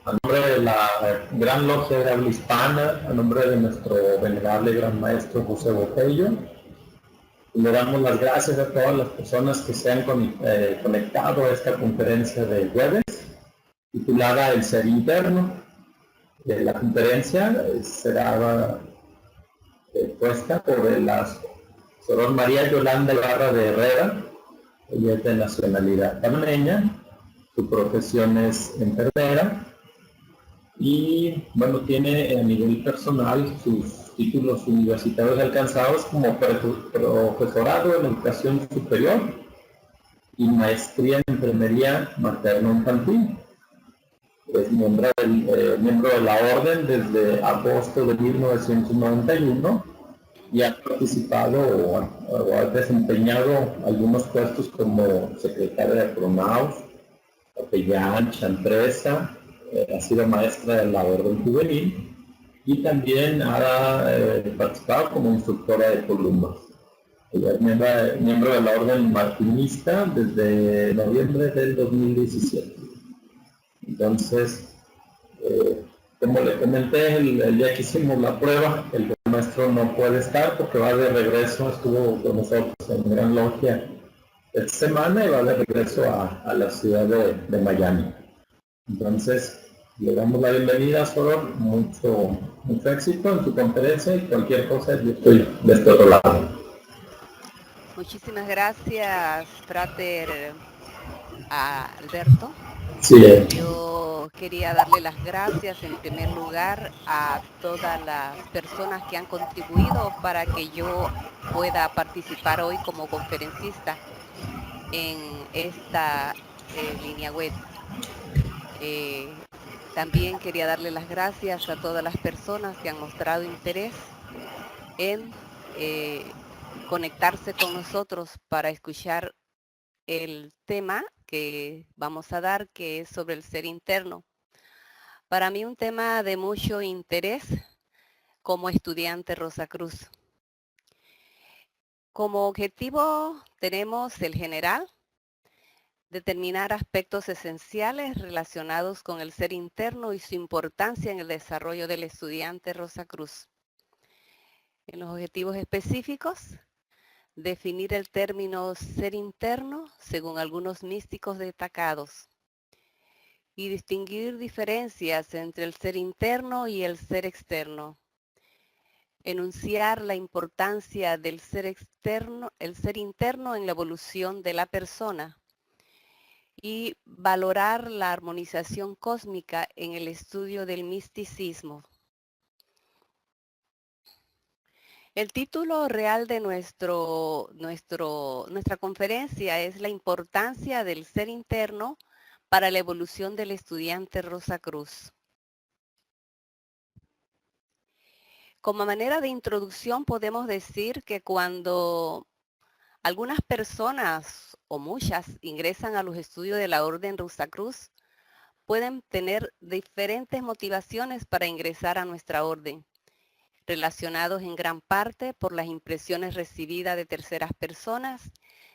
A nombre de la Gran Logia de Habla Hispana, a nombre de nuestro venerable Gran Maestro José Botello, le damos las gracias a todas las personas que se han conectado a esta conferencia de jueves, titulada El Ser Interno. La conferencia será puesta por la Sor María Yolanda Ibarra de Herrera. Ella es de nacionalidad panameña, su profesión es enfermera y bueno, tiene a nivel personal sus títulos universitarios alcanzados como profesorado en educación superior y maestría en enfermería materno-infantil. Es miembro de la orden desde agosto de 1991 y ha participado o ha desempeñado algunos puestos como secretaria de Pronaus, capellán, chantresa, ha sido maestra de la orden juvenil y también ha participado como instructora de columnas. Ella es miembro de la orden martinista desde noviembre del 2017. Entonces, como le comenté el día que hicimos la prueba, el maestro no puede estar porque va de regreso, estuvo con nosotros en Gran Logia esta semana y va de regreso a la ciudad de Miami. Entonces, le damos la bienvenida, Soror, mucho éxito en su conferencia y cualquier cosa, yo estoy de este otro lado. Muchísimas gracias, Frater Alberto. Sí, Yo quería darle las gracias en primer lugar a todas las personas que han contribuido para que yo pueda participar hoy como conferencista en esta línea web. También quería darle las gracias a todas las personas que han mostrado interés en conectarse con nosotros para escuchar el tema que vamos a dar, que es sobre el ser interno. Para mí un tema de mucho interés como estudiante Rosacruz. Como objetivo tenemos el general, determinar aspectos esenciales relacionados con el ser interno y su importancia en el desarrollo del estudiante Rosacruz. En los objetivos específicos, definir el término ser interno según algunos místicos destacados y distinguir diferencias entre el ser interno y el ser externo. Enunciar la importancia del ser externo, el ser interno en la evolución de la persona y valorar la armonización cósmica en el estudio del misticismo. El título real de nuestra conferencia es la importancia del ser interno para la evolución del estudiante Rosacruz. Como manera de introducción podemos decir que cuando algunas personas o muchas ingresan a los estudios de la Orden Rosacruz, pueden tener diferentes motivaciones para ingresar a nuestra orden, relacionados en gran parte por las impresiones recibidas de terceras personas,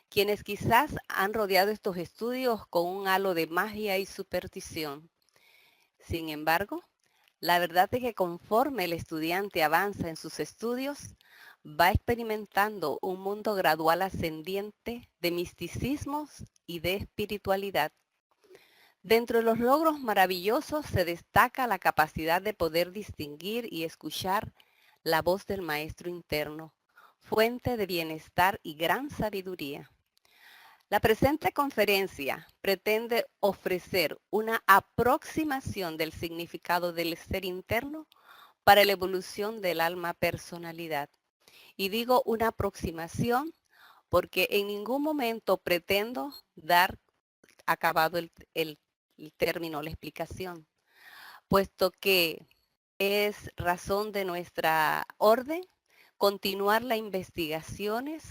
quienes quizás han rodeado estos estudios con un halo de magia y superstición. Sin embargo, la verdad es que conforme el estudiante avanza en sus estudios, va experimentando un mundo gradual ascendiente de misticismos y de espiritualidad. Dentro de los logros maravillosos se destaca la capacidad de poder distinguir y escuchar la voz del maestro interno, fuente de bienestar y gran sabiduría. La presente conferencia pretende ofrecer una aproximación del significado del ser interno para la evolución del alma-personalidad. Y digo una aproximación porque en ningún momento pretendo dar acabado el término, la explicación, puesto que es razón de nuestra orden continuar las investigaciones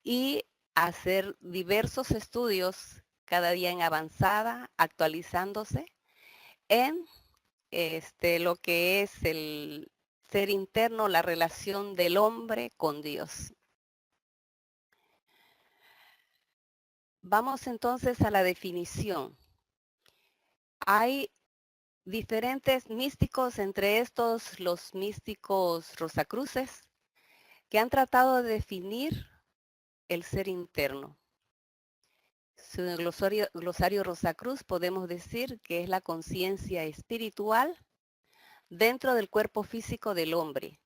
y hacer diversos estudios cada día en avanzada, actualizándose en lo que es el ser interno, la relación del hombre con Dios. Vamos entonces a la definición. Hay diferentes místicos, entre estos los místicos rosacruces, que han tratado de definir el ser interno. En el glosario Rosacruz podemos decir que es la conciencia espiritual dentro del cuerpo físico del hombre.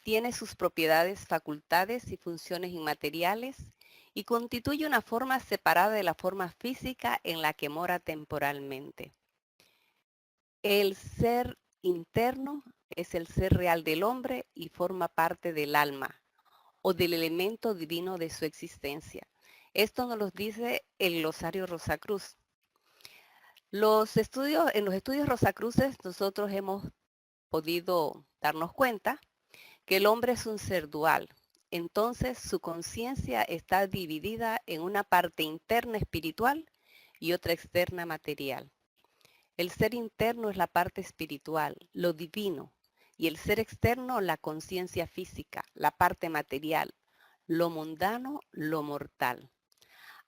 Tiene sus propiedades, facultades y funciones inmateriales y constituye una forma separada de la forma física en la que mora temporalmente. El ser interno es el ser real del hombre y forma parte del alma o del elemento divino de su existencia. Esto nos lo dice el glosario Rosacruz. En los estudios Rosacruces nosotros hemos podido darnos cuenta que el hombre es un ser dual. Entonces su conciencia está dividida en una parte interna espiritual y otra externa material. El ser interno es la parte espiritual, lo divino, y el ser externo la conciencia física, la parte material, lo mundano, lo mortal.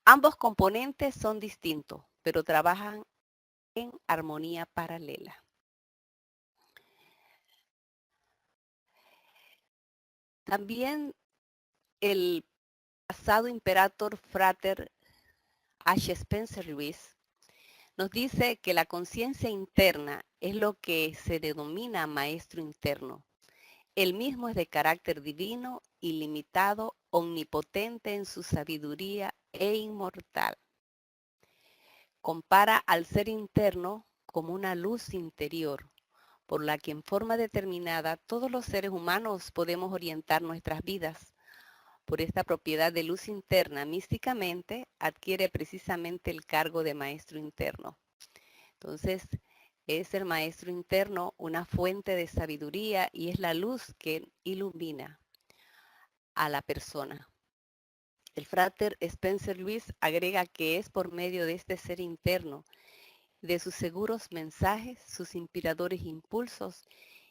Ambos componentes son distintos, pero trabajan en armonía paralela. También el pasado imperator Frater H. Spencer Lewis nos dice que la conciencia interna es lo que se denomina maestro interno. Él mismo es de carácter divino, ilimitado, omnipotente en su sabiduría e inmortal. Compara al ser interno como una luz interior, por la que en forma determinada todos los seres humanos podemos orientar nuestras vidas. Por esta propiedad de luz interna, místicamente adquiere precisamente el cargo de maestro interno. Entonces, es el maestro interno una fuente de sabiduría y es la luz que ilumina a la persona. El frater Spencer Lewis agrega que es por medio de este ser interno, de sus seguros mensajes, sus inspiradores impulsos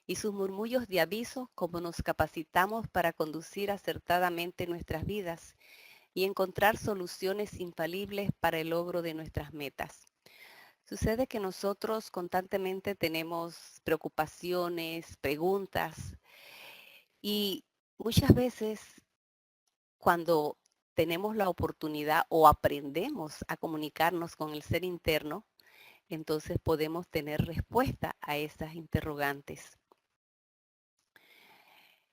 y sus murmullos de aviso como nos capacitamos para conducir acertadamente nuestras vidas y encontrar soluciones infalibles para el logro de nuestras metas. Sucede que nosotros constantemente tenemos preocupaciones, preguntas y muchas veces cuando tenemos la oportunidad o aprendemos a comunicarnos con el ser interno, entonces podemos tener respuesta a esas interrogantes.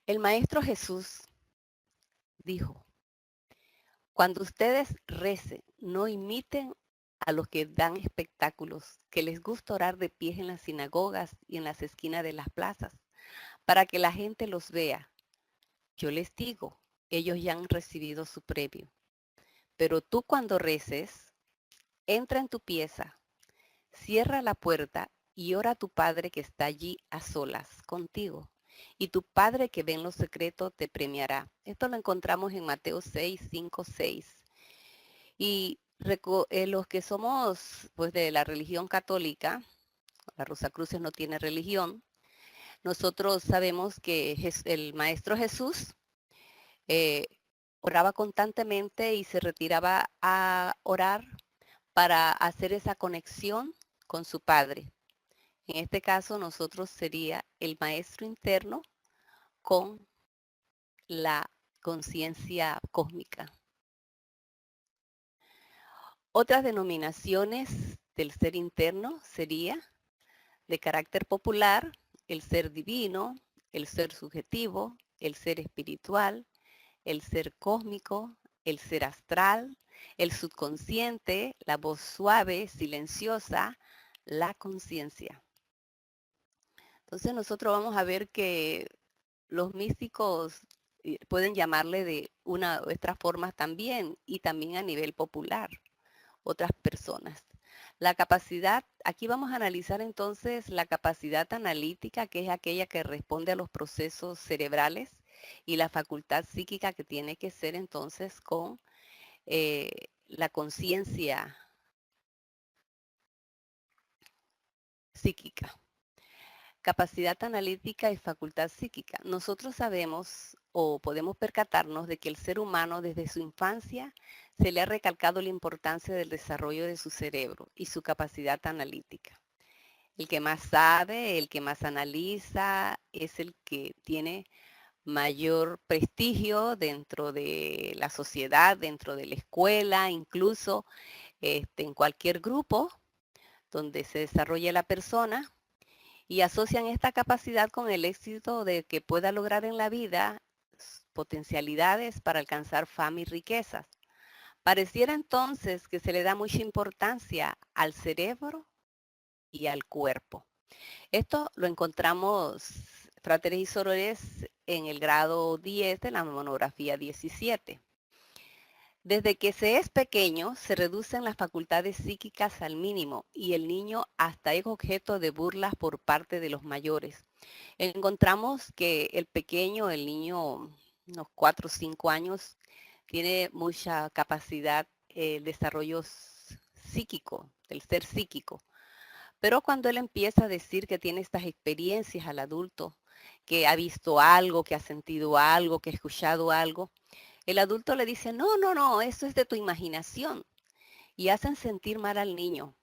El Maestro Jesús dijo, cuando ustedes recen, no imiten a los que dan espectáculos, que les gusta orar de pies en las sinagogas y en las esquinas de las plazas, para que la gente los vea. Yo les digo, ellos ya han recibido su premio. Pero tú cuando reces, entra en tu pieza, cierra la puerta y ora a tu Padre que está allí a solas contigo. Y tu Padre que ve en lo secreto te premiará. Esto lo encontramos en Mateo 6, 5, 6. Y los que somos pues de la religión católica, la Rosacruces no tiene religión, nosotros sabemos que el Maestro Jesús oraba constantemente y se retiraba a orar para hacer esa conexión con su Padre. En este caso, nosotros sería el maestro interno con la conciencia cósmica. Otras denominaciones del ser interno sería de carácter popular, el ser divino, el ser subjetivo, el ser espiritual, el ser cósmico, el ser astral, el subconsciente, la voz suave, silenciosa, la conciencia. Entonces nosotros vamos a ver que los místicos pueden llamarle de una u otra forma también y también a nivel popular, otras personas. La capacidad, aquí vamos a analizar entonces la capacidad analítica, que es aquella que responde a los procesos cerebrales, y la facultad psíquica, que tiene que ser entonces con la conciencia psíquica. Capacidad analítica y facultad psíquica. Nosotros sabemos o podemos percatarnos de que el ser humano desde su infancia se le ha recalcado la importancia del desarrollo de su cerebro y su capacidad analítica. El que más sabe, el que más analiza, es el que tiene mayor prestigio dentro de la sociedad, dentro de la escuela, incluso en cualquier grupo donde se desarrolle la persona, y asocian esta capacidad con el éxito de que pueda lograr en la vida potencialidades para alcanzar fama y riquezas. Pareciera entonces que se le da mucha importancia al cerebro y al cuerpo. Esto lo encontramos, fráteres y sorores, en el grado 10 de la monografía 17. Desde que se es pequeño, se reducen las facultades psíquicas al mínimo y el niño hasta es objeto de burlas por parte de los mayores. Encontramos que el pequeño, el niño, unos 4 o 5 años, tiene mucha capacidad, desarrollo psíquico, del ser psíquico. Pero cuando él empieza a decir que tiene estas experiencias al adulto, que ha visto algo, que ha sentido algo, que ha escuchado algo, el adulto le dice, no, no, no, eso es de tu imaginación. Y hacen sentir mal al niño.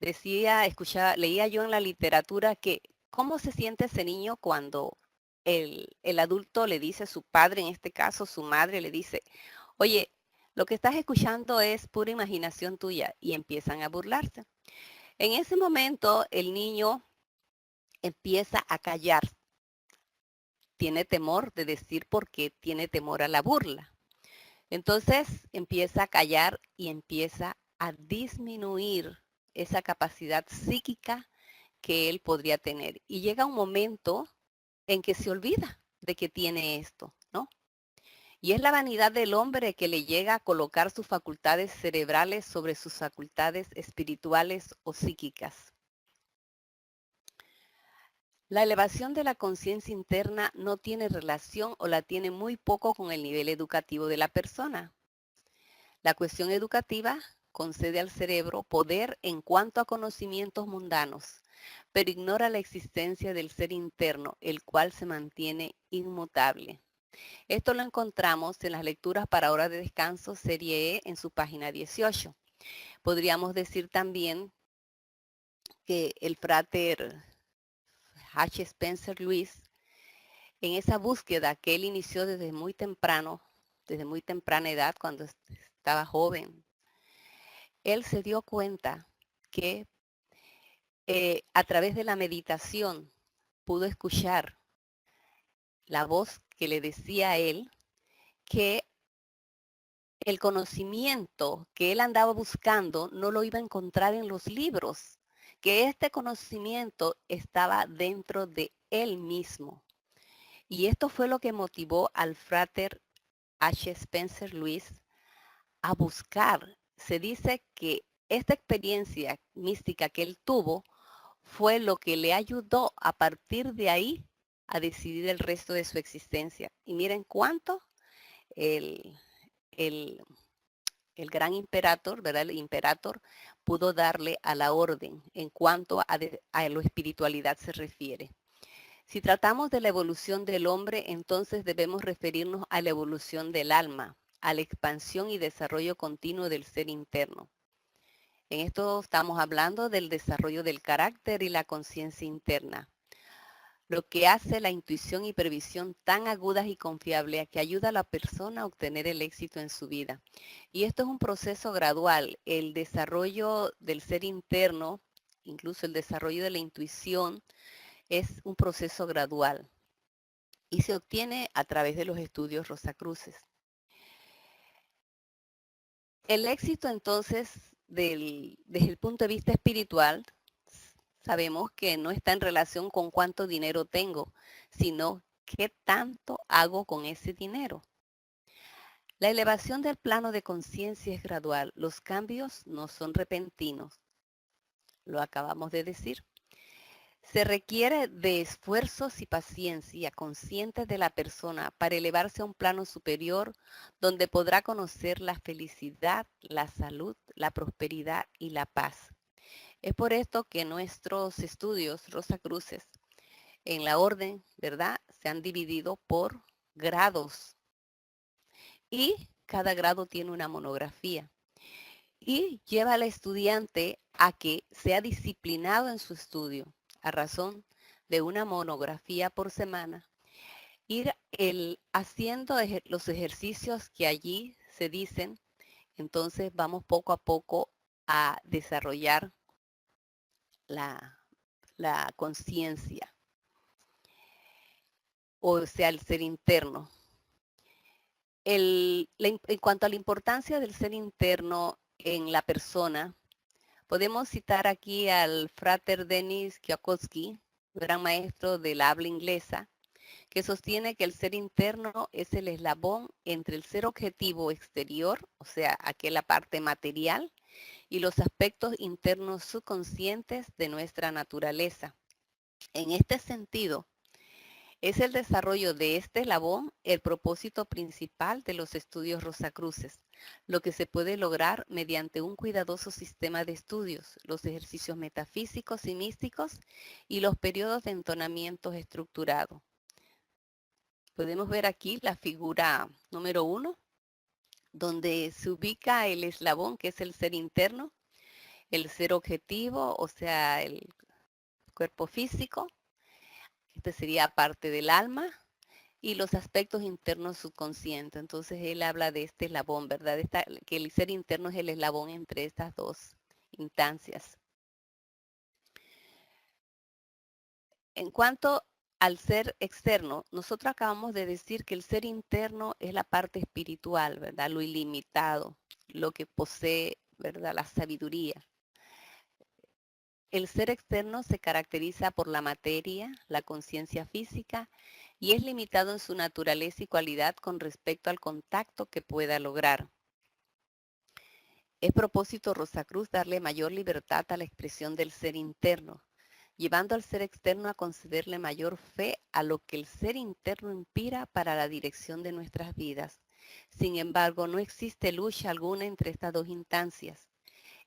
Leía yo en la literatura que cómo se siente ese niño cuando el adulto le dice, su padre, en este caso su madre, le dice, oye, lo que estás escuchando es pura imaginación tuya, y empiezan a burlarse. En ese momento el niño empieza a callar, tiene temor de decir porque tiene temor a la burla. Entonces empieza a callar y empieza a disminuir esa capacidad psíquica que él podría tener. Y llega un momento en que se olvida de que tiene esto, ¿no? Y es la vanidad del hombre que le llega a colocar sus facultades cerebrales sobre sus facultades espirituales o psíquicas. La elevación de la conciencia interna no tiene relación o la tiene muy poco con el nivel educativo de la persona. La cuestión educativa concede al cerebro poder en cuanto a conocimientos mundanos, pero ignora la existencia del ser interno, el cual se mantiene inmutable. Esto lo encontramos en las lecturas para horas de descanso, serie E, en su página 18. Podríamos decir también que el frater H. Spencer Lewis, en esa búsqueda que él inició desde muy temprano, desde muy temprana edad, cuando estaba joven, él se dio cuenta que a través de la meditación pudo escuchar la voz que le decía a él que el conocimiento que él andaba buscando no lo iba a encontrar en los libros, que este conocimiento estaba dentro de él mismo. Y esto fue lo que motivó al frater H. Spencer Lewis a buscar. Se dice que esta experiencia mística que él tuvo fue lo que le ayudó a partir de ahí a decidir el resto de su existencia. Y miren cuánto el, el, el gran imperator, ¿verdad? El imperator pudo darle a la orden en cuanto a la espiritualidad se refiere. Si tratamos de la evolución del hombre, entonces debemos referirnos a la evolución del alma, a la expansión y desarrollo continuo del ser interno. En esto estamos hablando del desarrollo del carácter y la conciencia interna, lo que hace la intuición y previsión tan agudas y confiables que ayuda a la persona a obtener el éxito en su vida. Y esto es un proceso gradual. El desarrollo del ser interno, incluso el desarrollo de la intuición, es un proceso gradual y se obtiene a través de los estudios Rosacruces. El éxito entonces, desde el punto de vista espiritual, sabemos que no está en relación con cuánto dinero tengo, sino qué tanto hago con ese dinero. La elevación del plano de conciencia es gradual. Los cambios no son repentinos. Lo acabamos de decir. Se requiere de esfuerzos y paciencia conscientes de la persona para elevarse a un plano superior donde podrá conocer la felicidad, la salud, la prosperidad y la paz. Es por esto que nuestros estudios Rosacruces en la orden, ¿verdad? Se han dividido por grados y cada grado tiene una monografía y lleva al estudiante a que sea disciplinado en su estudio, a razón de una monografía por semana, ir haciendo los ejercicios que allí se dicen. Entonces vamos poco a poco a desarrollar la conciencia, o sea, el ser interno. En cuanto a la importancia del ser interno en la persona, podemos citar aquí al frater Denis Kwiatkowski, gran maestro del habla inglesa, que sostiene que el ser interno es el eslabón entre el ser objetivo exterior, o sea, aquella parte material, y los aspectos internos subconscientes de nuestra naturaleza. En este sentido, es el desarrollo de este eslabón el propósito principal de los estudios Rosacruces, lo que se puede lograr mediante un cuidadoso sistema de estudios, los ejercicios metafísicos y místicos y los periodos de entonamientos estructurados. Podemos ver aquí la figura número 1, donde se ubica el eslabón que es el ser interno, el ser objetivo, o sea, el cuerpo físico. Este sería parte del alma y los aspectos internos subconscientes. Entonces él habla de este eslabón, ¿verdad? Que el ser interno es el eslabón entre estas dos instancias. En cuanto al ser externo, nosotros acabamos de decir que el ser interno es la parte espiritual, ¿verdad? Lo ilimitado, lo que posee, ¿verdad? La sabiduría. El ser externo se caracteriza por la materia, la conciencia física, y es limitado en su naturaleza y cualidad con respecto al contacto que pueda lograr. Es propósito Rosacruz darle mayor libertad a la expresión del ser interno, llevando al ser externo a concederle mayor fe a lo que el ser interno inspira para la dirección de nuestras vidas. Sin embargo, no existe lucha alguna entre estas dos instancias.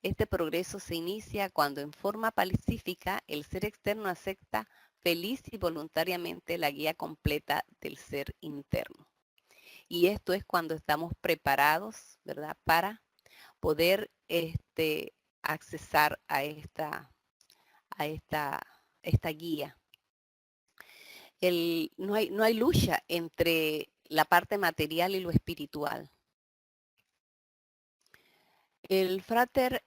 Este progreso se inicia cuando en forma pacífica el ser externo acepta feliz y voluntariamente la guía completa del ser interno. Y esto es cuando estamos preparados, ¿verdad?, para poder accesar a esta guía. No hay lucha entre la parte material y lo espiritual. El frater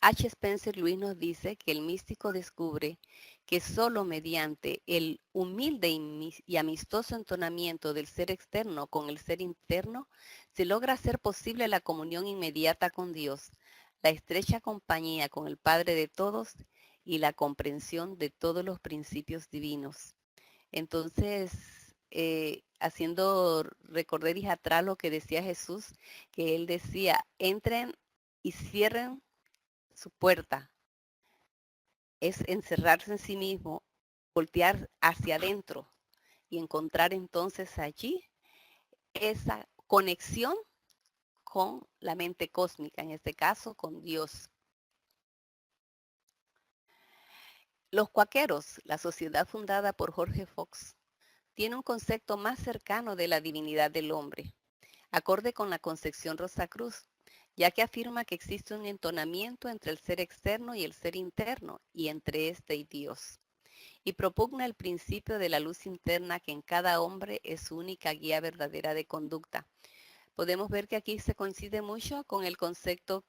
H. Spencer Lewis nos dice que el místico descubre que solo mediante el humilde y amistoso entonamiento del ser externo con el ser interno se logra hacer posible la comunión inmediata con Dios, la estrecha compañía con el Padre de todos y la comprensión de todos los principios divinos. Entonces, haciendo recordar atrás lo que decía Jesús, que él decía, entren y cierren su puerta. Es encerrarse en sí mismo, voltear hacia adentro y encontrar entonces allí esa conexión con la mente cósmica, en este caso con Dios. Los cuáqueros, la sociedad fundada por Jorge Fox, tiene un concepto más cercano de la divinidad del hombre, acorde con la concepción Rosacruz, ya que afirma que existe un entonamiento entre el ser externo y el ser interno, y entre este y Dios, y propugna el principio de la luz interna que en cada hombre es su única guía verdadera de conducta. Podemos ver que aquí se coincide mucho con el concepto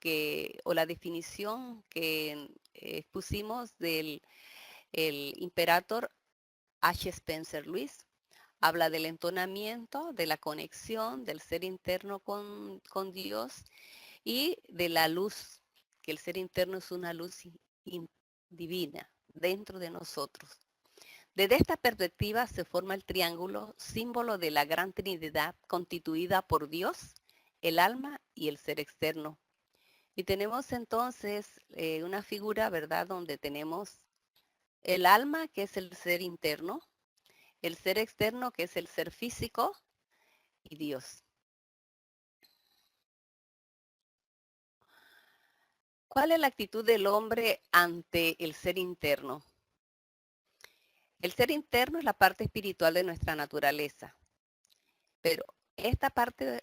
o la definición que expusimos del Imperator H. Spencer Lewis. Habla del entonamiento, de la conexión del ser interno con Dios y de la luz, que el ser interno es una luz divina dentro de nosotros. Desde esta perspectiva se forma el triángulo, símbolo de la gran Trinidad constituida por Dios, el alma y el ser externo. Y tenemos entonces una figura, ¿verdad?, donde tenemos el alma, que es el ser interno, el ser externo, que es el ser físico, y Dios. ¿Cuál es la actitud del hombre ante el ser interno? El ser interno es la parte espiritual de nuestra naturaleza, pero esta parte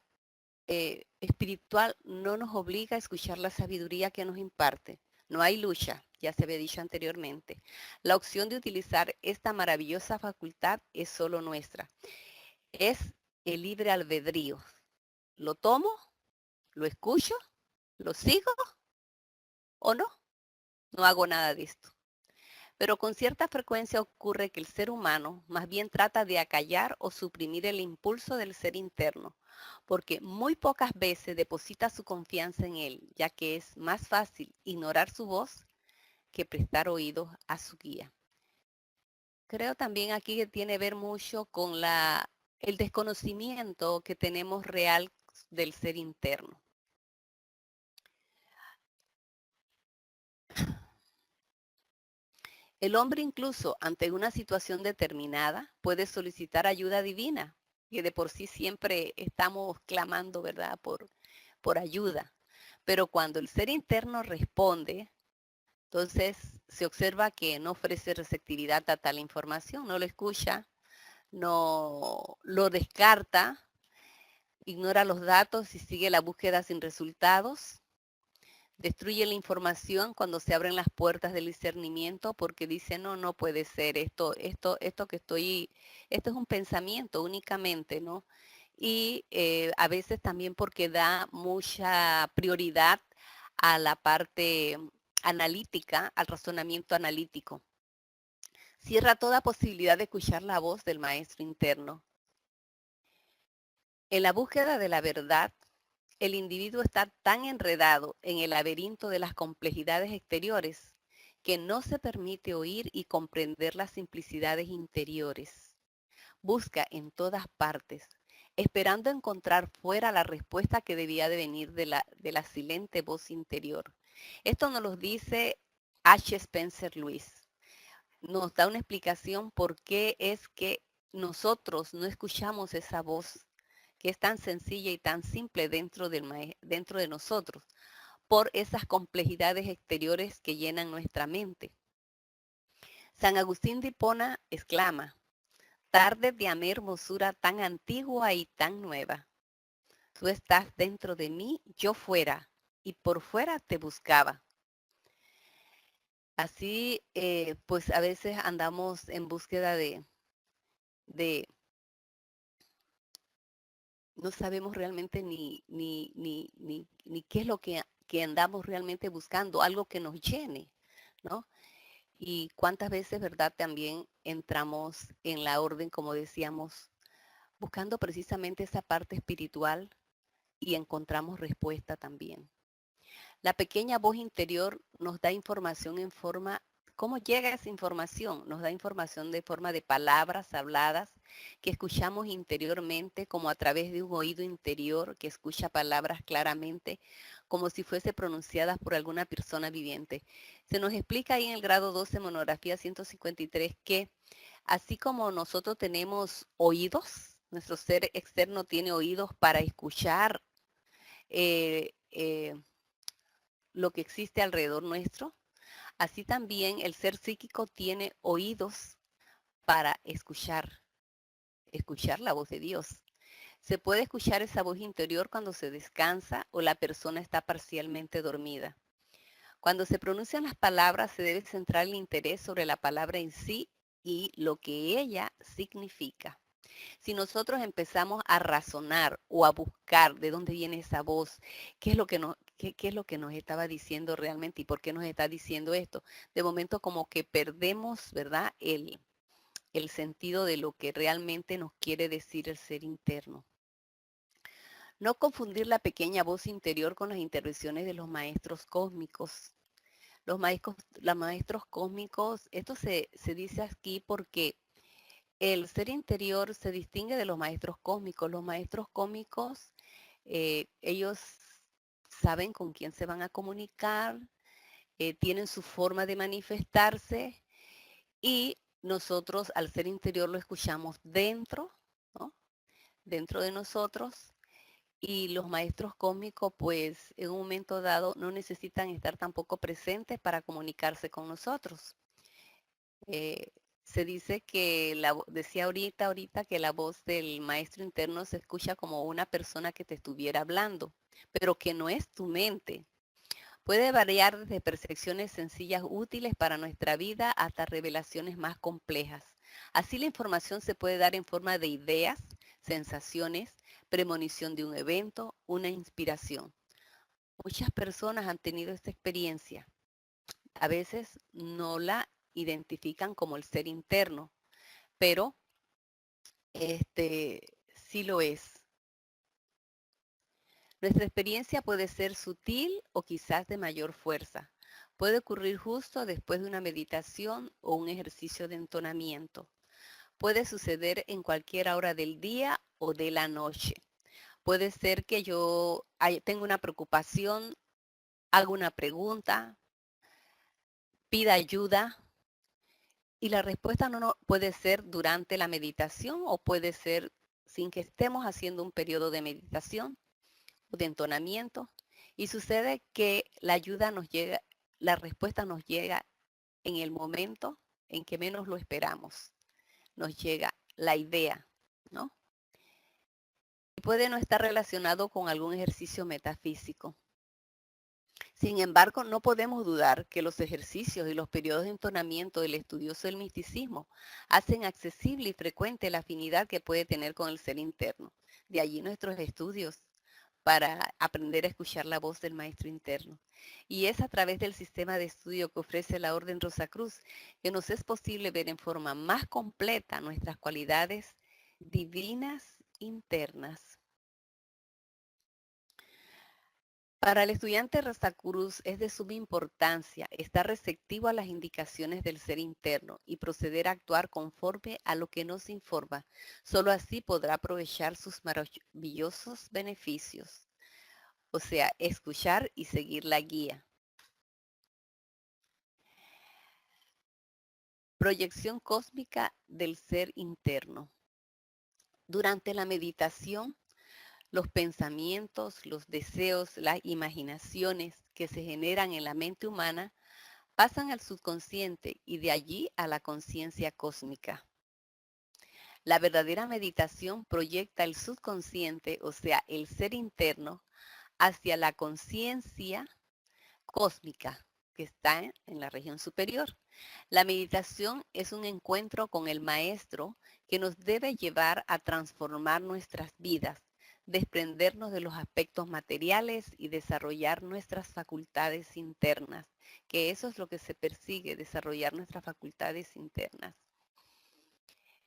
espiritual no nos obliga a escuchar la sabiduría que nos imparte. No hay lucha, ya se había dicho anteriormente. La opción de utilizar esta maravillosa facultad es solo nuestra. Es el libre albedrío. ¿Lo tomo? ¿Lo escucho? ¿Lo sigo o no? No hago nada de esto. Pero con cierta frecuencia ocurre que el ser humano más bien trata de acallar o suprimir el impulso del ser interno, porque muy pocas veces deposita su confianza en él, ya que es más fácil ignorar su voz que prestar oídos a su guía. Creo también aquí que tiene que ver mucho con el desconocimiento que tenemos real del ser interno. El hombre incluso ante una situación determinada puede solicitar ayuda divina, que de por sí siempre estamos clamando, ¿verdad?, por ayuda. Pero cuando el ser interno responde, entonces se observa que no ofrece receptividad a tal información, no lo escucha, no lo descarta, ignora los datos y sigue la búsqueda sin resultados. Destruye la información cuando se abren las puertas del discernimiento porque dice, no, no puede ser esto esto es un pensamiento únicamente, ¿no? Y a veces también porque da mucha prioridad a la parte analítica, al razonamiento analítico. Cierra toda posibilidad de escuchar la voz del maestro interno. En la búsqueda de la verdad, el individuo está tan enredado en el laberinto de las complejidades exteriores que no se permite oír y comprender las simplicidades interiores. Busca en todas partes, esperando encontrar fuera la respuesta que debía de venir de la silente voz interior. Esto nos lo dice H. Spencer Lewis. Nos da una explicación por qué es que nosotros no escuchamos esa voz que es tan sencilla y tan simple dentro de nosotros, por esas complejidades exteriores que llenan nuestra mente. San Agustín de Hipona exclama, tarde de mi hermosura tan antigua y tan nueva. Tú estás dentro de mí, yo fuera, y por fuera te buscaba. Así, pues a veces andamos en búsqueda de no sabemos realmente ni qué es lo que andamos realmente buscando, algo que nos llene, ¿no? Y cuántas veces, ¿verdad? También entramos en la orden, como decíamos, buscando precisamente esa parte espiritual y encontramos respuesta también. La pequeña voz interior nos da información en forma, ¿cómo llega esa información? Nos da información de forma de palabras habladas que escuchamos interiormente, como a través de un oído interior que escucha palabras claramente, como si fuese pronunciadas por alguna persona viviente. Se nos explica ahí en el grado 12, monografía 153, que así como nosotros tenemos oídos, nuestro ser externo tiene oídos para escuchar eh, eh, lo que existe alrededor nuestro, así también el ser psíquico tiene oídos para escuchar la voz de Dios. Se puede escuchar esa voz interior cuando se descansa o la persona está parcialmente dormida. Cuando se pronuncian las palabras se debe centrar el interés sobre la palabra en sí y lo que ella significa. Si nosotros empezamos a razonar o a buscar de dónde viene esa voz, qué es lo que qué es lo que nos estaba diciendo realmente y por qué nos está diciendo esto, de momento como que perdemos, ¿verdad?, el sentido de lo que realmente nos quiere decir el ser interno. No confundir la pequeña voz interior con las intervenciones de los maestros cósmicos. Los maestros cósmicos, esto se dice aquí porque el ser interior se distingue de los maestros cósmicos. Los maestros cósmicos, ellos saben con quién se van a comunicar, tienen su forma de manifestarse y nosotros al ser interior lo escuchamos dentro, ¿no?, dentro de nosotros. Y los maestros cósmicos, pues en un momento dado no necesitan estar tampoco presentes para comunicarse con nosotros. Eh, Se dice que, decía ahorita que la voz del maestro interno se escucha como una persona que te estuviera hablando, pero que no es tu mente, Puede variar desde percepciones sencillas útiles para nuestra vida hasta revelaciones más complejas. Así la información se puede dar en forma de ideas, sensaciones, premonición de un evento, una inspiración. Muchas personas han tenido esta experiencia. A veces no la identifican como el ser interno, pero sí lo es. Nuestra experiencia puede ser sutil o quizás de mayor fuerza. Puede ocurrir justo después de una meditación o un ejercicio de entonamiento. Puede suceder en cualquier hora del día o de la noche. Puede ser que yo tenga una preocupación, haga una pregunta, pida ayuda y la respuesta no puede ser durante la meditación o puede ser sin que estemos haciendo un periodo de meditación o de entonamiento. Y sucede que la ayuda nos llega, la respuesta nos llega en el momento en que menos lo esperamos. Nos llega la idea, ¿no? Y puede no estar relacionado con algún ejercicio metafísico. Sin embargo, no podemos dudar que los ejercicios y los periodos de entonamiento del estudioso del misticismo hacen accesible y frecuente la afinidad que puede tener con el ser interno. De allí nuestros estudios para aprender a escuchar la voz del maestro interno. Y es a través del sistema de estudio que ofrece la Orden Rosacruz que nos es posible ver en forma más completa nuestras cualidades divinas internas. Para el estudiante Rosacruz es de suma importancia estar receptivo a las indicaciones del ser interno y proceder a actuar conforme a lo que nos informa. Solo así podrá aprovechar sus maravillosos beneficios. O sea, escuchar y seguir la guía. Proyección cósmica del ser interno. Durante la meditación, los pensamientos, los deseos, las imaginaciones que se generan en la mente humana pasan al subconsciente y de allí a la conciencia cósmica. La verdadera meditación proyecta el subconsciente, o sea, el ser interno, hacia la conciencia cósmica que está en la región superior. La meditación es un encuentro con el maestro que nos debe llevar a transformar nuestras vidas, desprendernos de los aspectos materiales y desarrollar nuestras facultades internas, que eso es lo que se persigue, desarrollar nuestras facultades internas.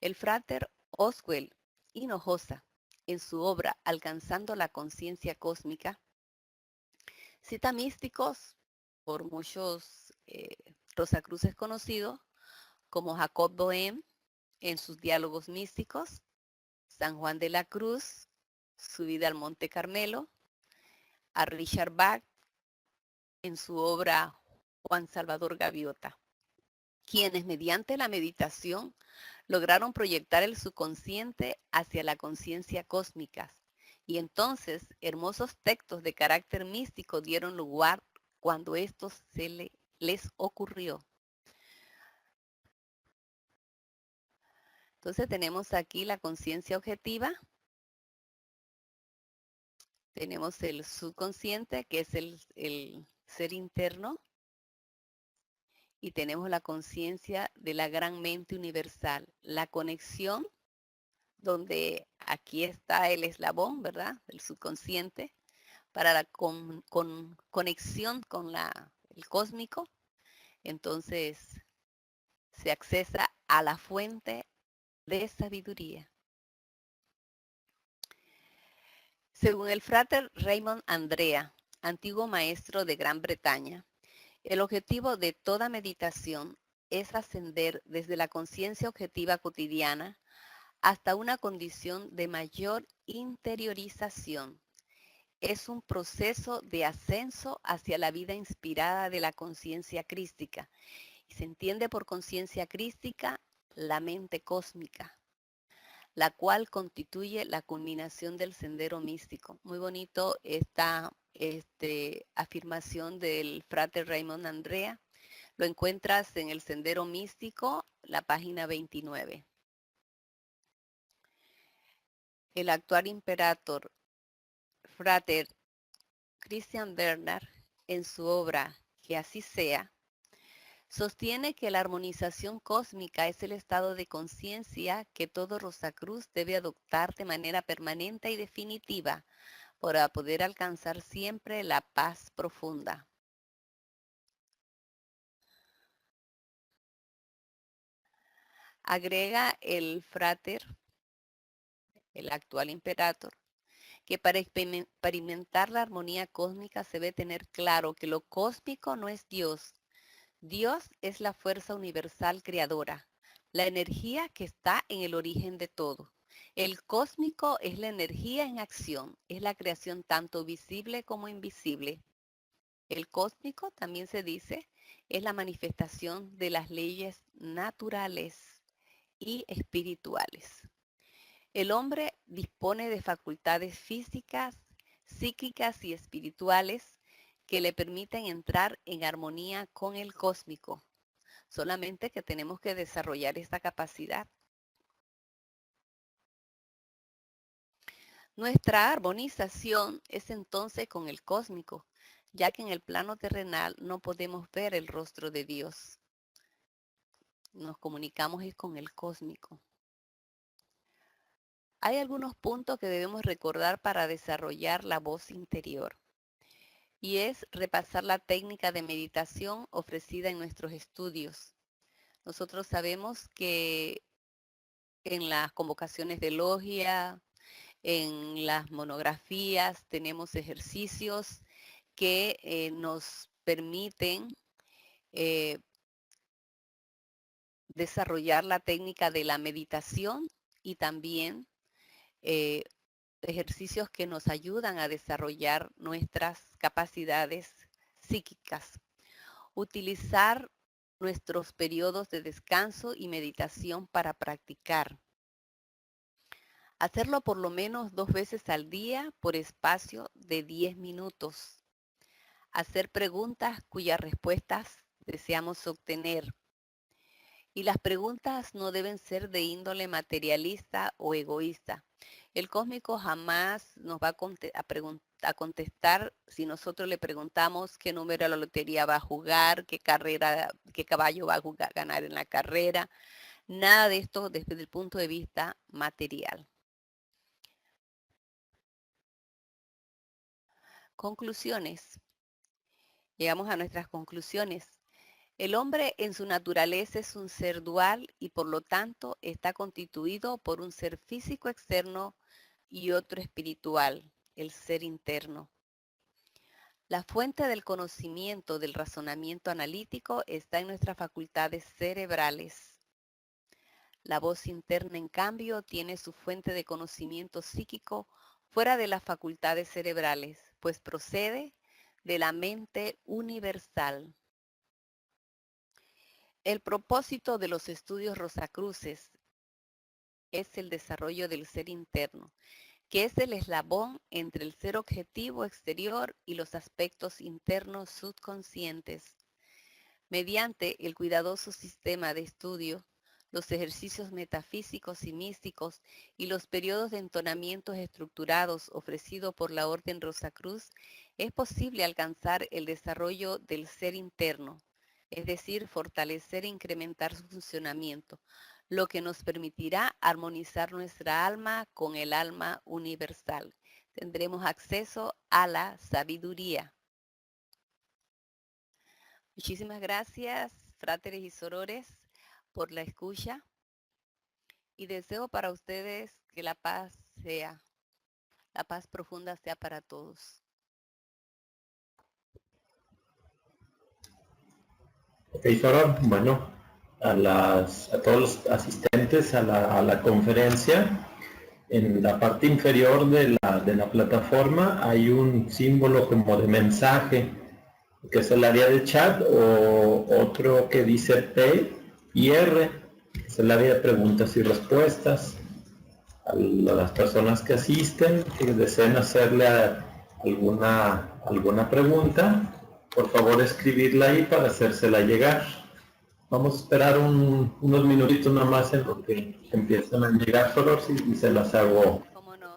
El frater Oswald Hinojosa, en su obra Alcanzando la conciencia cósmica, cita místicos por muchos Rosacruces conocidos, como Jacob Boehme en sus diálogos místicos, San Juan de la Cruz, su vida al Monte Carmelo, a Richard Bach en su obra Juan Salvador Gaviota, quienes mediante la meditación lograron proyectar el subconsciente hacia la conciencia cósmica. Y entonces hermosos textos de carácter místico dieron lugar cuando esto les ocurrió. Entonces tenemos aquí la conciencia objetiva, tenemos el subconsciente, que es el ser interno, y tenemos la conciencia de la gran mente universal, la conexión, donde aquí está el eslabón, ¿verdad? El subconsciente, para la conexión con el cósmico. Entonces se accesa a la fuente de sabiduría. Según el frater Raymond Andrea, antiguo maestro de Gran Bretaña, el objetivo de toda meditación es ascender desde la conciencia objetiva cotidiana hasta una condición de mayor interiorización. Es un proceso de ascenso hacia la vida inspirada de la conciencia crística. Y se entiende por conciencia crística la mente cósmica, la cual constituye la culminación del sendero místico. Muy bonito esta afirmación del frater Raymond Andrea. Lo encuentras en el Sendero Místico, la página 29. El actual imperator, frater Christian Bernard, en su obra Que así sea, sostiene que la armonización cósmica es el estado de conciencia que todo Rosacruz debe adoptar de manera permanente y definitiva para poder alcanzar siempre la paz profunda. Agrega el frater, el actual imperator, que para experimentar la armonía cósmica se debe tener claro que lo cósmico no es Dios. Dios es la fuerza universal creadora, la energía que está en el origen de todo. El cósmico es la energía en acción, es la creación tanto visible como invisible. El cósmico, también se dice, es la manifestación de las leyes naturales y espirituales. El hombre dispone de facultades físicas, psíquicas y espirituales que le permiten entrar en armonía con el cósmico. Solamente que tenemos que desarrollar esta capacidad. Nuestra armonización es entonces con el cósmico, ya que en el plano terrenal no podemos ver el rostro de Dios. Nos comunicamos con el cósmico. Hay algunos puntos que debemos recordar para desarrollar la voz interior. Y es repasar la técnica de meditación ofrecida en nuestros estudios. Nosotros sabemos que en las convocaciones de logia, en las monografías, tenemos ejercicios que nos permiten desarrollar la técnica de la meditación y también ejercicios que nos ayudan a desarrollar nuestras capacidades psíquicas. Utilizar nuestros periodos de descanso y meditación para practicar. Hacerlo por lo menos 2 veces al día por espacio de 10 minutos. Hacer preguntas cuyas respuestas deseamos obtener. Y las preguntas no deben ser de índole materialista o egoísta. El cósmico jamás nos va a contestar si nosotros le preguntamos qué número de la lotería va a jugar, qué caballo va a ganar en la carrera. Nada de esto desde el punto de vista material. Conclusiones. Llegamos a nuestras conclusiones. El hombre en su naturaleza es un ser dual y por lo tanto está constituido por un ser físico externo y otro espiritual, el ser interno. La fuente del conocimiento del razonamiento analítico está en nuestras facultades cerebrales. La voz interna, en cambio, tiene su fuente de conocimiento psíquico fuera de las facultades cerebrales, pues procede de la mente universal. El propósito de los estudios Rosacruces es el desarrollo del ser interno, que es el eslabón entre el ser objetivo exterior y los aspectos internos subconscientes. Mediante el cuidadoso sistema de estudio, los ejercicios metafísicos y místicos y los periodos de entonamientos estructurados ofrecidos por la Orden Rosacruz, es posible alcanzar el desarrollo del ser interno, es decir, fortalecer e incrementar su funcionamiento, lo que nos permitirá armonizar nuestra alma con el alma universal. Tendremos acceso a la sabiduría. Muchísimas gracias, fráteres y sorores, por la escucha. Y deseo para ustedes que la paz profunda sea para todos. Ok, Sora, bueno, a todos los asistentes a la conferencia, en la parte inferior de la plataforma hay un símbolo como de mensaje, que es el área de chat, o otro que dice P y R, que es el área de preguntas y respuestas. A las personas que asisten, que deseen hacerle alguna pregunta, por favor escribirla ahí para hacérsela llegar. Vamos a esperar unos minutitos nada más en lo que empiezan a llegar solo y se las hago. ¿Cómo no?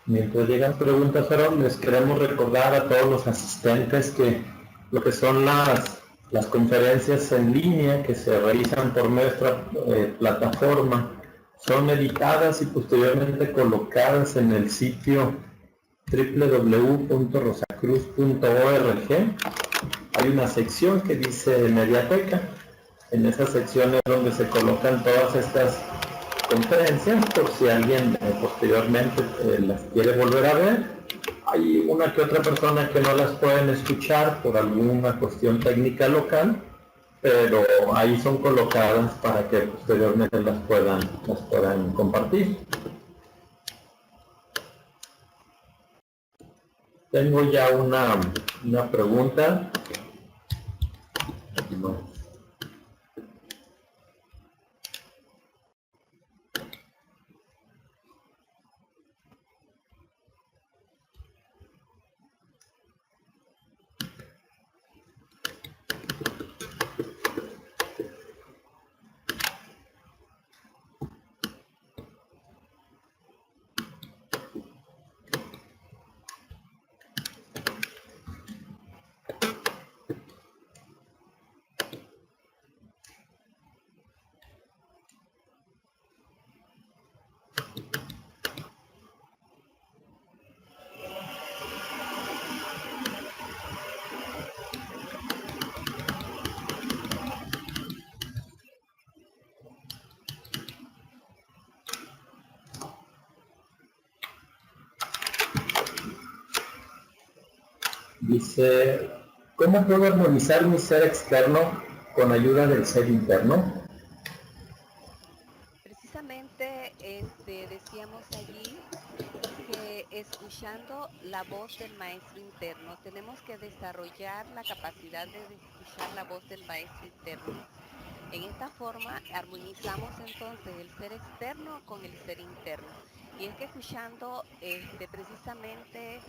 Mientras llegan preguntas, pero les queremos recordar a todos los asistentes que lo que son las conferencias en línea que se realizan por nuestra plataforma son editadas y posteriormente colocadas en el sitio www.rosacruz.org. Hay una sección que dice Mediateca. En esa sección es donde se colocan todas estas conferencias por si alguien posteriormente las quiere volver a ver. Hay una que otra persona que no las pueden escuchar por alguna cuestión técnica local, pero ahí son colocadas para que posteriormente las puedan compartir. Tengo ya una pregunta. No. Dice, ¿cómo puedo armonizar mi ser externo con ayuda del ser interno? Precisamente decíamos allí que escuchando la voz del maestro interno, tenemos que desarrollar la capacidad de escuchar la voz del maestro interno. En esta forma armonizamos entonces el ser externo con el ser interno. Y es que escuchando precisamente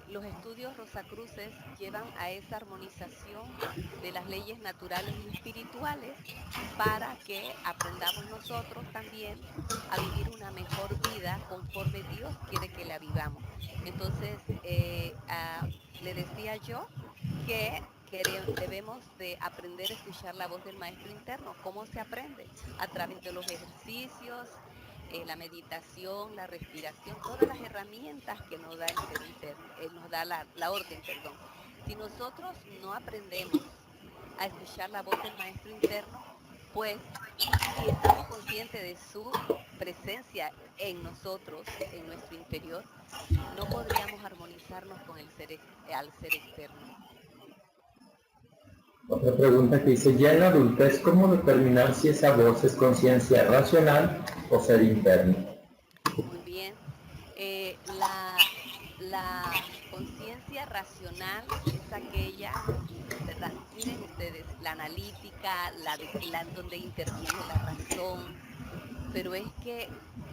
los estudios Rosacruces llevan a esa armonización de las leyes naturales y espirituales para que aprendamos nosotros también a vivir una mejor vida conforme Dios quiere que la vivamos. Entonces, le decía yo que debemos de aprender a escuchar la voz del maestro interno. ¿Cómo se aprende? A través de los ejercicios, la meditación, la respiración, todas las herramientas que nos da el ser interno, nos da la orden, perdón. Si nosotros no aprendemos a escuchar la voz del maestro interno, pues si estamos conscientes de su presencia en nosotros, en nuestro interior, no podríamos armonizarnos con al ser externo. Otra pregunta que dice, ya en la adultez, ¿cómo determinar si esa voz es conciencia racional o ser interno? Muy bien. La conciencia racional es aquella, ¿verdad? Miren ustedes, la analítica, donde interviene la razón, pero es que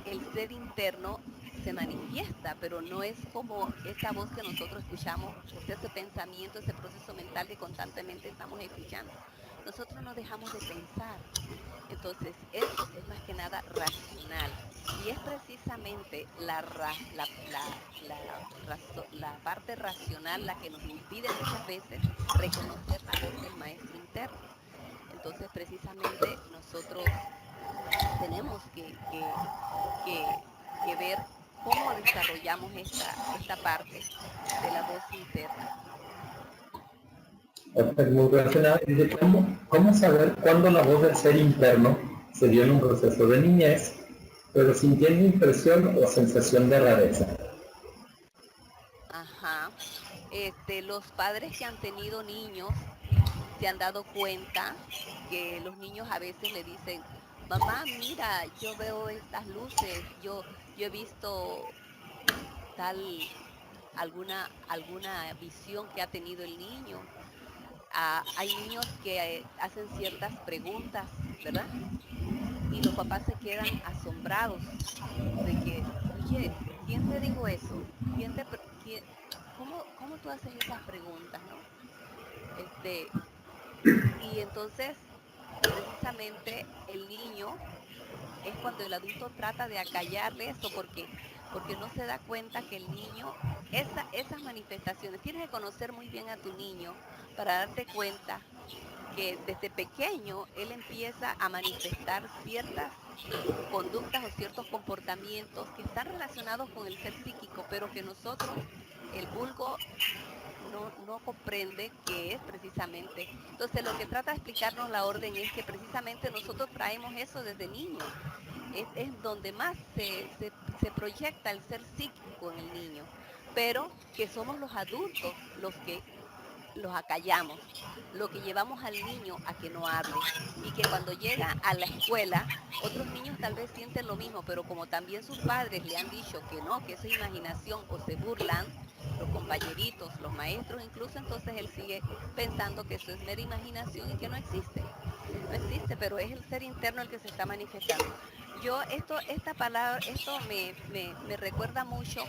el ser interno se manifiesta, pero no es como esa voz que nosotros escuchamos, o sea, ese pensamiento, ese proceso mental que constantemente estamos escuchando. Nosotros no dejamos de pensar. Entonces, eso es más que nada racional. Y es precisamente la parte racional la que nos impide muchas veces reconocer la voz del maestro interno. Entonces, precisamente nosotros tenemos que ver cómo desarrollamos esta parte de la voz interna. Es muy relacionado. Dice, ¿cómo saber cuándo la voz del ser interno se dio en un proceso de niñez, pero sintiendo impresión o sensación de rareza? Ajá. Los padres que han tenido niños se han dado cuenta que los niños a veces le dicen, mamá, mira, yo veo estas luces, yo he visto alguna visión que ha tenido el niño. Hay niños que hacen ciertas preguntas, ¿verdad? Y los papás se quedan asombrados de que, oye, ¿quién te dijo eso? ¿Cómo tú haces esas preguntas, no? Y entonces precisamente el niño es cuando el adulto trata de acallarle eso porque no se da cuenta que el niño, esas manifestaciones, tienes que conocer muy bien a tu niño para darte cuenta que desde pequeño él empieza a manifestar ciertas conductas o ciertos comportamientos que están relacionados con el ser psíquico, pero que nosotros, el vulgo, no comprende que es precisamente. Entonces lo que trata de explicarnos la orden es que precisamente nosotros traemos eso desde niños. Es donde más se proyecta el ser psíquico en el niño, pero que somos los adultos los que los acallamos, lo que llevamos al niño a que no hable y que cuando llega a la escuela, otros niños tal vez sienten lo mismo, pero como también sus padres le han dicho que no, que eso es imaginación o se burlan, los compañeritos, los maestros incluso, entonces él sigue pensando que eso es mera imaginación y que no existe. No existe, pero es el ser interno el que se está manifestando. Esta palabra, esto me recuerda mucho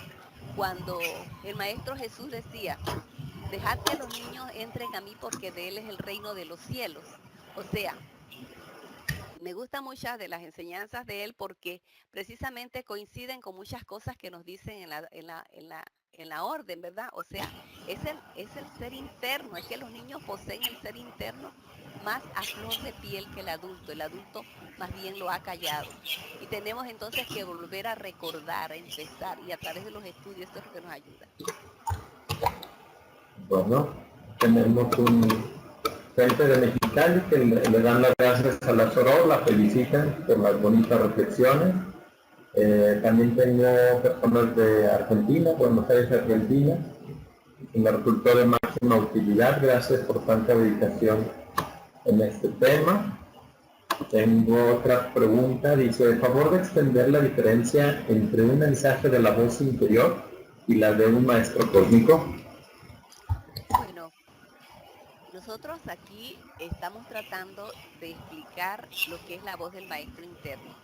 cuando el maestro Jesús decía, dejad que los niños entren a mí porque de él es el reino de los cielos. O sea, me gustan muchas de las enseñanzas de él porque precisamente coinciden con muchas cosas que nos dicen en la orden, ¿verdad? O sea, es el ser interno, es que los niños poseen el ser interno más a flor de piel que el adulto. El adulto más bien lo ha callado. Y tenemos entonces que volver a recordar, a empezar, y a través de los estudios esto es lo que nos ayuda. Bueno, tenemos un gente de Mexicali que le dan las gracias a la Soror, la felicitan por las bonitas reflexiones. También tengo personas de Argentina, Buenos Aires, Argentina, que me resultó de máxima utilidad. Gracias por tanta dedicación en este tema. Tengo otra pregunta, dice, ¿a favor de extender la diferencia entre un mensaje de la voz interior y la de un maestro cósmico? Bueno, nosotros aquí estamos tratando de explicar lo que es la voz del maestro interno.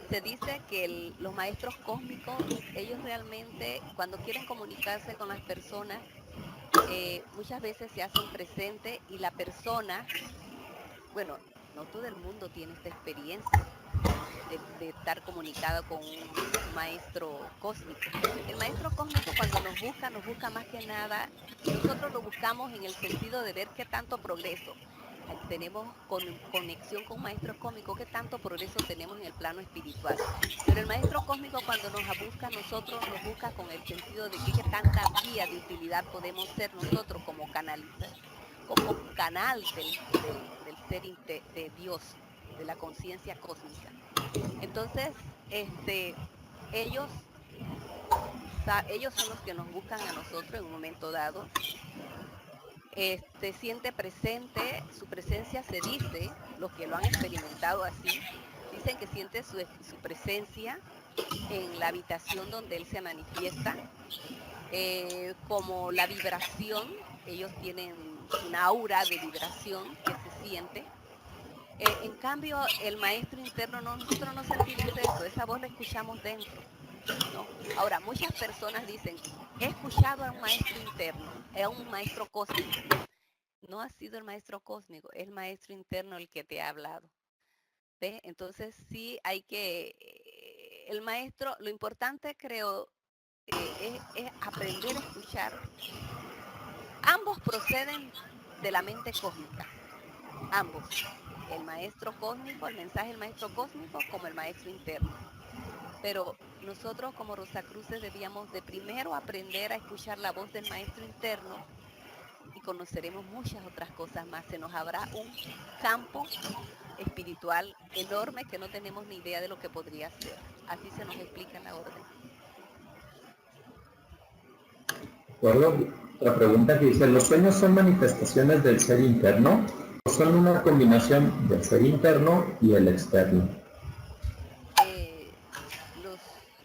Se dice que los maestros cósmicos, ellos realmente cuando quieren comunicarse con las personas, muchas veces se hacen presentes y la persona, bueno, no todo el mundo tiene esta experiencia de estar comunicado con un maestro cósmico. El maestro cósmico cuando nos busca más que nada, nosotros lo buscamos en el sentido de ver qué tanto progreso tenemos conexión con un maestro cósmico, qué tanto progreso tenemos en el plano espiritual. Pero el maestro cósmico cuando nos busca, nosotros nos busca con el sentido de que qué tanta vía de utilidad podemos ser nosotros como como canal del ser de Dios, de la conciencia cósmica. Entonces, ellos, ellos son los que nos buscan a nosotros en un momento dado. Siente presente, su presencia se dice, los que lo han experimentado así, dicen que siente su presencia en la habitación donde él se manifiesta, como la vibración, ellos tienen un aura de vibración que se siente. En cambio, el maestro interno, nosotros no sentimos eso, esa voz la escuchamos dentro, ¿no? Ahora, muchas personas dicen, he escuchado a un maestro interno, a un maestro cósmico. No ha sido el maestro cósmico, es el maestro interno el que te ha hablado. ¿Ve? Entonces sí hay que, el maestro, lo importante creo es aprender a escuchar. Ambos proceden de la mente cósmica, ambos. El maestro cósmico, el mensaje del maestro cósmico como el maestro interno. Pero nosotros como Rosacruces debíamos de primero aprender a escuchar la voz del maestro interno y conoceremos muchas otras cosas más. Se nos habrá un campo espiritual enorme que no tenemos ni idea de lo que podría ser. Así se nos explica en la orden. Bueno, otra pregunta que dice, ¿los sueños son manifestaciones del ser interno o son una combinación del ser interno y el externo?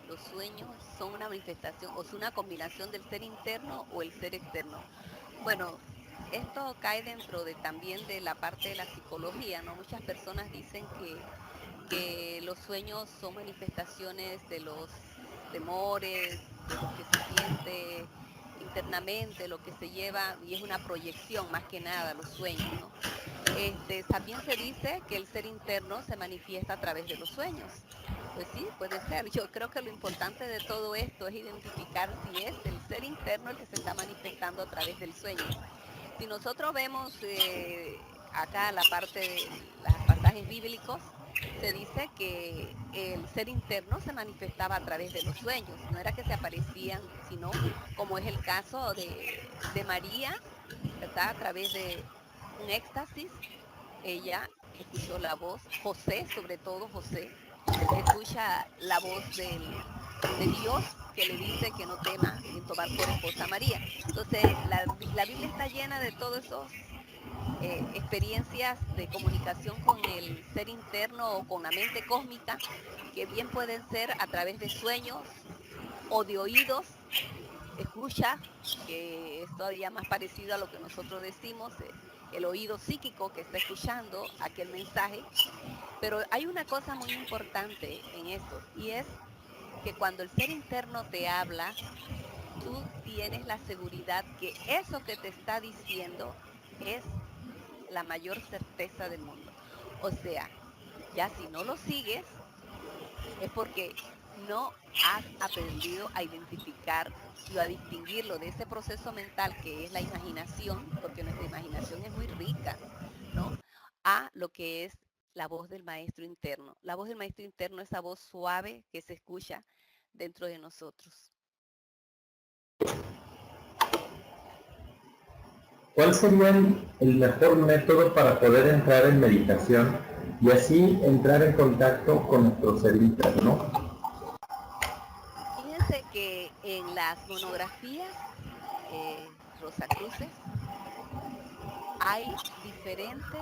Los sueños son una manifestación o son una combinación del ser interno o el ser externo. Bueno, esto cae dentro también de la parte de la psicología, ¿no? Muchas personas dicen que los sueños son manifestaciones de los temores, de lo que se siente internamente, lo que se lleva, y es una proyección más que nada, los sueños, ¿no? también se dice que el ser interno se manifiesta a través de los sueños. Pues sí, puede ser. Yo creo que lo importante de todo esto es identificar si es el ser interno el que se está manifestando a través del sueño. Si nosotros vemos acá la parte de los pasajes bíblicos, se dice que el ser interno se manifestaba a través de los sueños, no era que se aparecían, sino como es el caso de María, ¿verdad? A través de un éxtasis, ella escuchó la voz, José, sobre todo José, escucha la voz de Dios que le dice que no tema en tomar por esposa a María. Entonces, la Biblia está llena de todos esos experiencias de comunicación con el ser interno o con la mente cósmica, que bien pueden ser a través de sueños o de oídos, escucha, que es todavía más parecido a lo que nosotros decimos, el oído psíquico que está escuchando aquel mensaje. Pero hay una cosa muy importante en esto, y es que cuando el ser interno te habla, tú tienes la seguridad que eso que te está diciendo es la mayor certeza del mundo. O sea, ya si no lo sigues, es porque no has aprendido a identificar y a distinguirlo de ese proceso mental que es la imaginación, porque nuestra imaginación es muy rica, ¿no? A lo que es la voz del maestro interno. La voz del maestro interno es esa voz suave que se escucha dentro de nosotros. ¿Cuál sería el mejor método para poder entrar en meditación y así entrar en contacto con nuestro ser interno? Fíjense que en las monografías Rosacruces hay diferentes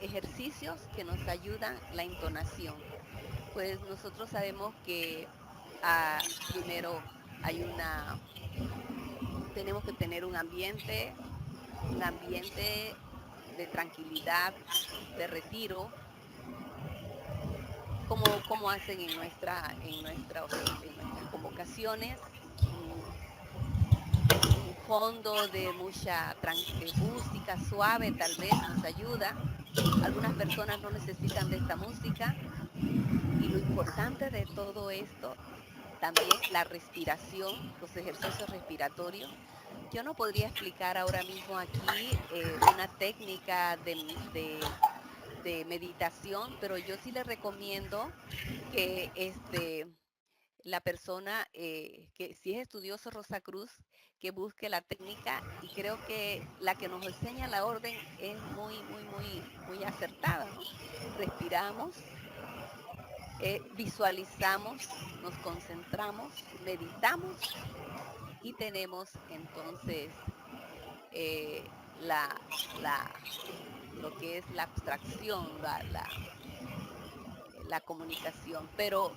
ejercicios que nos ayudan la entonación. Pues nosotros sabemos que primero tenemos que tener un ambiente de tranquilidad, de retiro, como hacen en nuestras convocaciones, un fondo de mucha música suave tal vez nos ayuda. Algunas personas no necesitan de esta música, y lo importante de todo esto también la respiración, los ejercicios respiratorios. Yo no podría explicar ahora mismo aquí una técnica de meditación, pero yo sí les recomiendo que la persona que si es estudioso Rosacruz, que busque la técnica, y creo que la que nos enseña la orden es muy acertada, ¿no? Respiramos, visualizamos, nos concentramos, meditamos y tenemos entonces lo que es la abstracción, la comunicación. Pero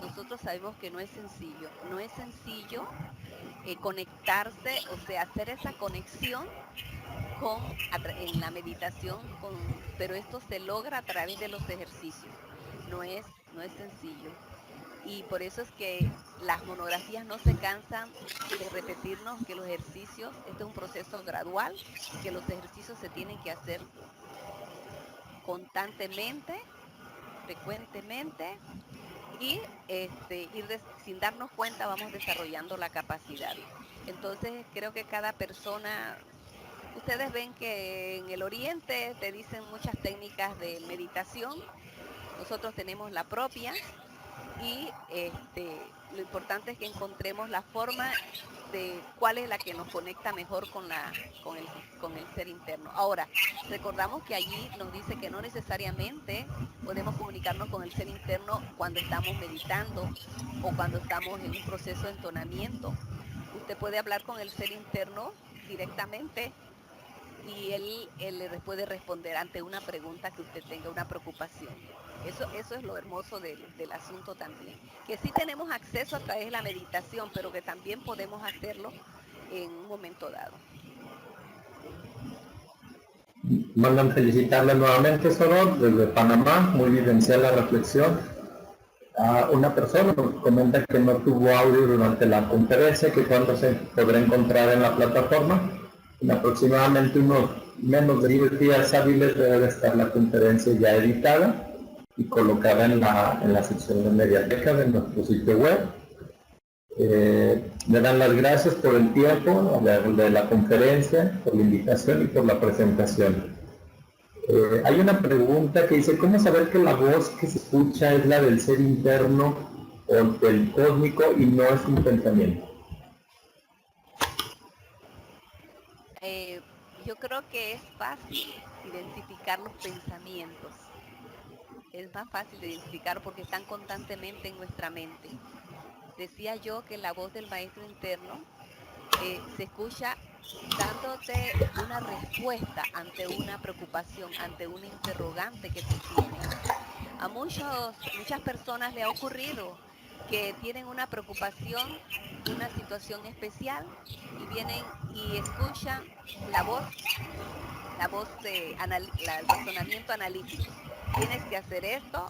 nosotros sabemos que no es sencillo conectarse, o sea, hacer esa conexión en la meditación, pero esto se logra a través de los ejercicios. No es sencillo. Y por eso es que las monografías no se cansan de repetirnos que los ejercicios, este es un proceso gradual, que los ejercicios se tienen que hacer constantemente, frecuentemente, y sin darnos cuenta vamos desarrollando la capacidad. Entonces creo que cada persona, ustedes ven que en el Oriente te dicen muchas técnicas de meditación, nosotros tenemos la propia, y lo importante es que encontremos la forma de cuál es la que nos conecta mejor con el ser interno. Ahora, recordamos que allí nos dice que no necesariamente podemos comunicarnos con el ser interno cuando estamos meditando o cuando estamos en un proceso de entonamiento. Usted puede hablar con el ser interno directamente y él le puede responder ante una pregunta que usted tenga, una preocupación. Eso es lo hermoso del asunto también, que sí tenemos acceso a través de la meditación, pero que también podemos hacerlo en un momento dado. Mandan felicitarle nuevamente, Soror, desde Panamá, muy vivencial la reflexión. Una persona nos comenta que no tuvo audio durante la conferencia, que cuándo se podrá encontrar en la plataforma. En aproximadamente unos menos de 10 días hábiles debe de estar la conferencia ya editada y colocada en la sección de Mediateca de nuestro sitio web. Me dan las gracias por el tiempo de la conferencia, por la invitación y por la presentación. Hay una pregunta que dice, ¿cómo saber que la voz que se escucha es la del ser interno o del cósmico y no es un pensamiento? Yo creo que es fácil identificar los pensamientos. Es más fácil de identificar porque están constantemente en nuestra mente. Decía yo que la voz del maestro interno se escucha dándote una respuesta ante una preocupación, ante una interrogante que tú tienes. A muchas personas le ha ocurrido que tienen una preocupación, una situación especial y vienen y escuchan la voz el razonamiento analítico. Tienes que hacer esto,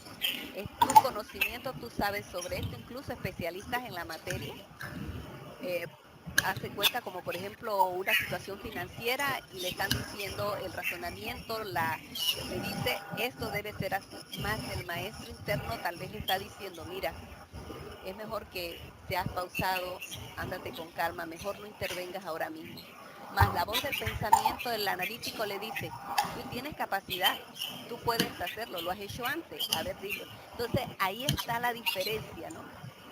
es tu conocimiento, tú sabes sobre esto, incluso especialistas en la materia. Hace cuenta como por ejemplo una situación financiera y le están diciendo el razonamiento, le dice esto debe ser así, más el maestro interno tal vez le está diciendo, mira, es mejor que seas pausado, ándate con calma, mejor no intervengas ahora mismo. Más la voz del pensamiento del analítico le dice, tú tienes capacidad, tú puedes hacerlo, lo has hecho antes, a ver, dilo. Entonces ahí está la diferencia, ¿no?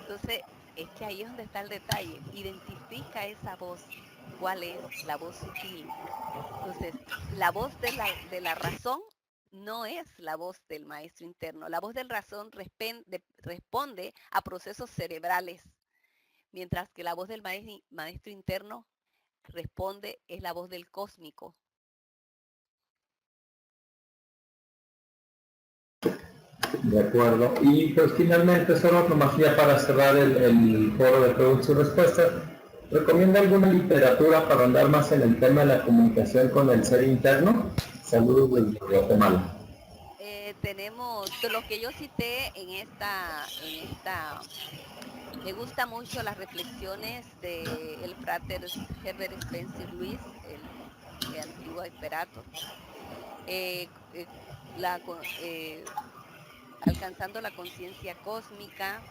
Entonces es que ahí es donde está el detalle, identifica esa voz, cuál es la voz sutil. Entonces la voz de la razón no es la voz del maestro interno, la voz del razón responde a procesos cerebrales, mientras que la voz del maestro interno es la voz del cósmico. De acuerdo. Y pues finalmente, solo nomás ya para cerrar el foro de preguntas y respuestas, ¿recomienda alguna literatura para andar más en el tema de la comunicación con el ser interno? Saludos desde Guatemala. Tenemos, de los que yo cité en esta, me gusta mucho las reflexiones del frater Herbert Spencer Lewis, el antiguo imperator. Alcanzando la conciencia cósmica,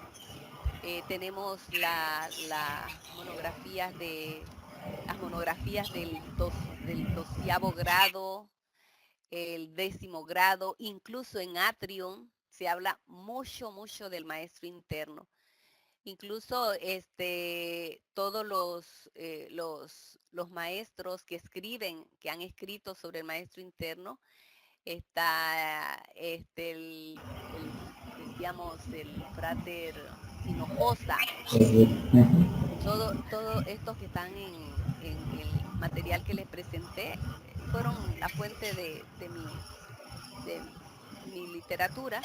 tenemos las monografías del 12º grado, el 10º grado, incluso en Atrium se habla mucho del maestro interno. Incluso todos los maestros que han escrito sobre el maestro interno, está decíamos el frater Hinojosa, todos estos que están en el material que les presenté fueron la fuente de mi literatura,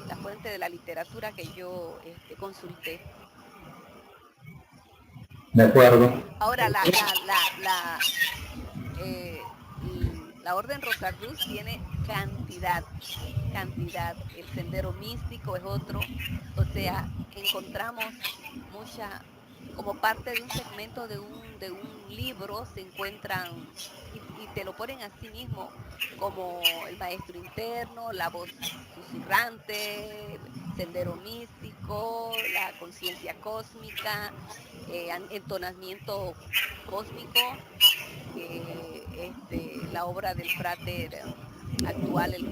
la fuente de la literatura que yo consulté. De acuerdo. Ahora la Orden Rosacruz tiene cantidad. El sendero místico es otro. O sea, encontramos como parte de un segmento de un libro se encuentran y te lo ponen así mismo, como el maestro interno, la voz susurrante, sendero místico, la conciencia cósmica, entonamiento cósmico, la obra del frater actual, el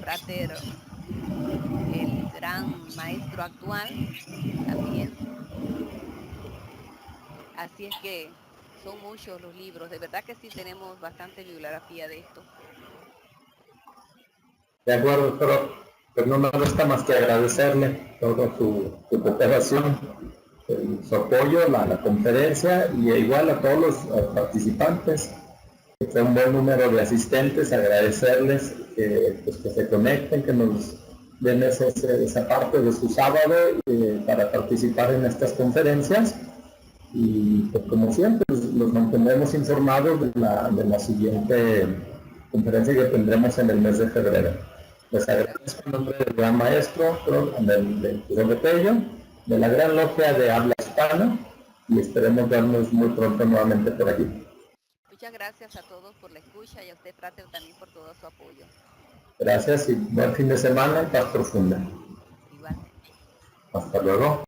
gran maestro actual también. Así es que son muchos los libros, de verdad que sí tenemos bastante bibliografía de esto. De acuerdo, pero no me resta más que agradecerle toda su cooperación, su apoyo a la conferencia y igual a todos los participantes. Fue un buen número de asistentes, agradecerles que se conecten, que nos den esa parte de su sábado para participar en estas conferencias. Y pues, como siempre, los mantendremos informados de la siguiente conferencia que tendremos en el mes de febrero. Les agradezco en nombre del gran maestro, del profesor Tello, de la gran logia de habla hispana, y esperemos vernos muy pronto nuevamente por aquí. Muchas gracias a todos por la escucha y a usted, Frater, también por todo su apoyo. Gracias y buen fin de semana y paz profunda. Igualmente. Hasta luego.